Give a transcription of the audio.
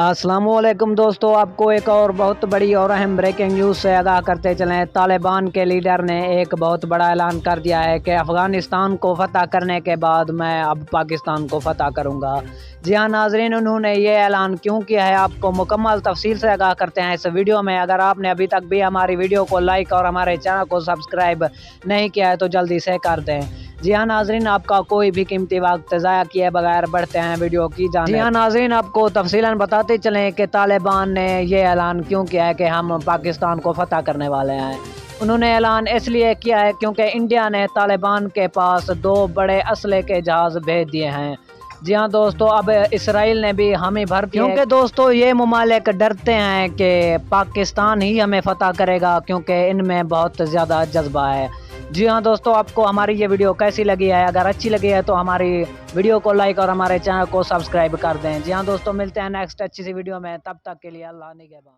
अस्सलाम वालेकुम दोस्तों, आपको एक और बहुत बड़ी और अहम ब्रेकिंग न्यूज़ से आगाह करते चलें। तालिबान के लीडर ने एक बहुत बड़ा ऐलान कर दिया है कि अफ़गानिस्तान को फ़तह करने के बाद मैं अब पाकिस्तान को फ़तह करूंगा। जी हाँ नाजरीन, उन्होंने ये ऐलान क्यों किया है आपको मुकम्मल तफसील से आगाह करते हैं इस वीडियो में। अगर आपने अभी तक भी हमारी वीडियो को लाइक और हमारे चैनल को सब्सक्राइब नहीं किया है तो जल्दी से कर दें। जी हाँ नाजरीन, आपका कोई भी कीमती वक्त ज़ाया किए बगैर बढ़ते हैं वीडियो की जानिब। जी हाँ नाजरीन, आपको तफसीलन बताते चलें कि तालिबान ने ये ऐलान क्यों किया है कि हम पाकिस्तान को फ़तह करने वाले हैं। उन्होंने ऐलान इसलिए किया है क्योंकि इंडिया ने तालिबान के पास 2 बड़े असले के जहाज़ भेज दिए हैं। जी हाँ दोस्तों, अब इसराइल ने भी हामी भर दी है, क्योंकि दोस्तों ये ममालिक डरते हैं कि पाकिस्तान ही हमें फ़तह करेगा, क्योंकि इनमें बहुत ज़्यादा जज्बा है। जी हाँ दोस्तों, आपको हमारी ये वीडियो कैसी लगी है? अगर अच्छी लगी है तो हमारी वीडियो को लाइक और हमारे चैनल को सब्सक्राइब कर दें। जी हाँ दोस्तों, मिलते हैं नेक्स्ट अच्छी सी वीडियो में, तब तक के लिए अल्लाह निगहबान।